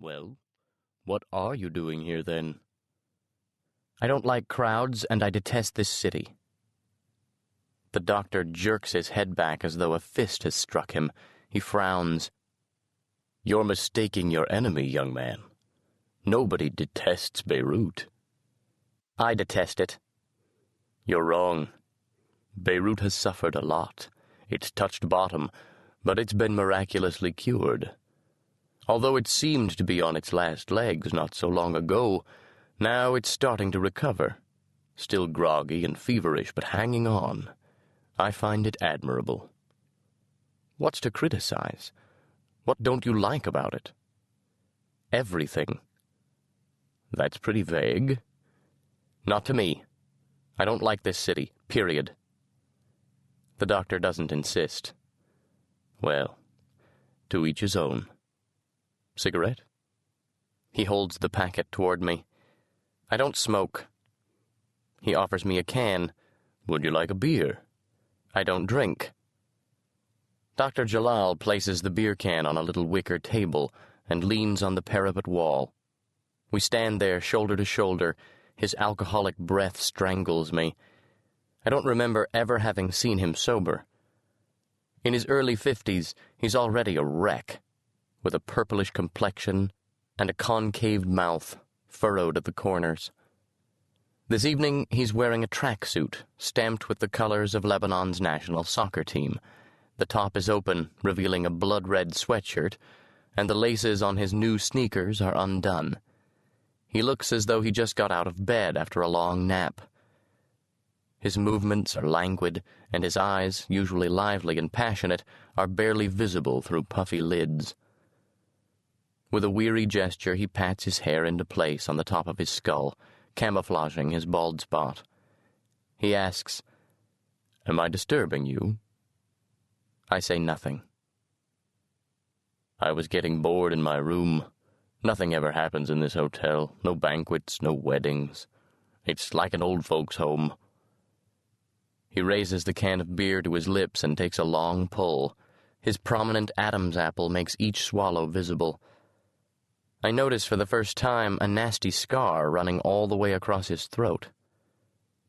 Well, what are you doing here, then? I don't like crowds, and I detest this city. The doctor jerks his head back as though a fist has struck him. He frowns. You're mistaking your enemy, young man. Nobody detests Beirut. I detest it. You're wrong. Beirut has suffered a lot. It's touched bottom, but it's been miraculously cured. Although it seemed to be on its last legs not so long ago, now it's starting to recover. Still groggy and feverish, but hanging on. I find it admirable. What's to criticize? What don't you like about it? Everything. That's pretty vague. Not to me. I don't like this city, period. The doctor doesn't insist. Well, to each his own. Cigarette? He holds the packet toward me. I don't smoke. He offers me a can. Would you like a beer? I don't drink. Dr. Jalal places the beer can on a little wicker table and leans on the parapet wall. We stand there shoulder to shoulder. His alcoholic breath strangles me. I don't remember ever having seen him sober. In his early 50s, he's already a wreck, with a purplish complexion and a concaved mouth, furrowed at the corners. This evening, he's wearing a tracksuit, stamped with the colors of Lebanon's national soccer team. The top is open, revealing a blood-red sweatshirt, and the laces on his new sneakers are undone. He looks as though he just got out of bed after a long nap. His movements are languid, and his eyes, usually lively and passionate, are barely visible through puffy lids. With a weary gesture, he pats his hair into place on the top of his skull, camouflaging his bald spot. He asks, "Am I disturbing you?" I say nothing. I was getting bored in my room. Nothing ever happens in this hotel. No banquets, no weddings. It's like an old folks' home. He raises the can of beer to his lips and takes a long pull. His prominent Adam's apple makes each swallow visible. I notice for the first time a nasty scar running all the way across his throat.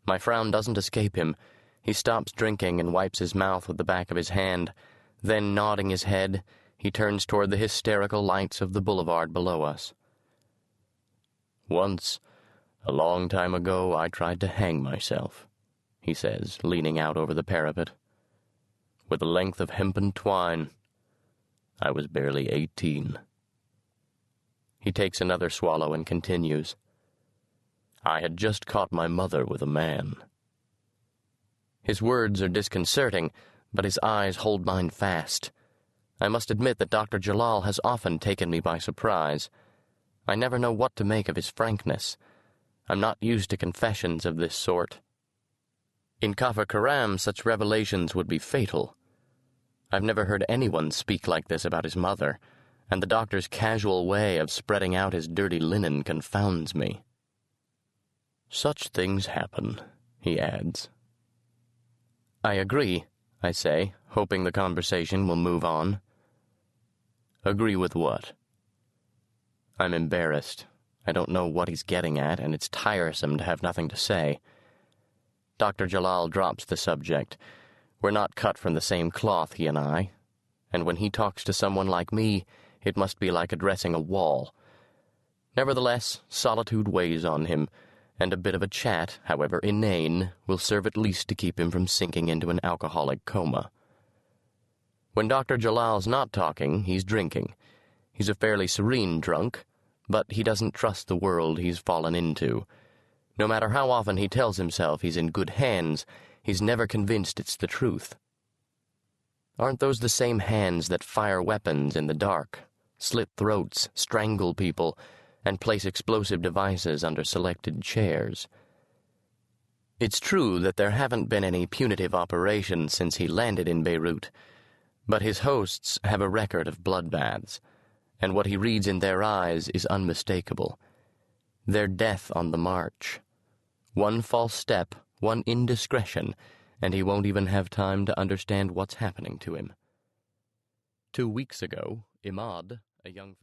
My frown doesn't escape him. He stops drinking and wipes his mouth with the back of his hand. Then, nodding his head, he turns toward the hysterical lights of the boulevard below us. Once, a long time ago, I tried to hang myself, he says, leaning out over the parapet. With a length of hempen twine. I was barely 18. He takes another swallow and continues. I had just caught my mother with a man. His words are disconcerting, but his eyes hold mine fast. I must admit that Dr. Jalal has often taken me by surprise. I never know what to make of his frankness. I'm not used to confessions of this sort. In Kafr Karam, such revelations would be fatal. I've never heard anyone speak like this about his mother, and the doctor's casual way of spreading out his dirty linen confounds me. Such things happen, he adds. I agree, I say, hoping the conversation will move on. Agree with what? I'm embarrassed. I don't know what he's getting at, and it's tiresome to have nothing to say. Dr. Jalal drops the subject. We're not cut from the same cloth, he and I, and when he talks to someone like me, it must be like addressing a wall. Nevertheless, solitude weighs on him, and a bit of a chat, however inane, will serve at least to keep him from sinking into an alcoholic coma. When Dr. Jalal's not talking, he's drinking. He's a fairly serene drunk, but he doesn't trust the world he's fallen into. No matter how often he tells himself he's in good hands, he's never convinced it's the truth. Aren't those the same hands that fire weapons in the dark, slit throats, strangle people, and place explosive devices under selected chairs? It's true that there haven't been any punitive operations since he landed in Beirut, but his hosts have a record of bloodbaths, and what he reads in their eyes is unmistakable. Their death on the march. One false step, one indiscretion, and he won't even have time to understand what's happening to him. 2 weeks ago, Imad, a young fellow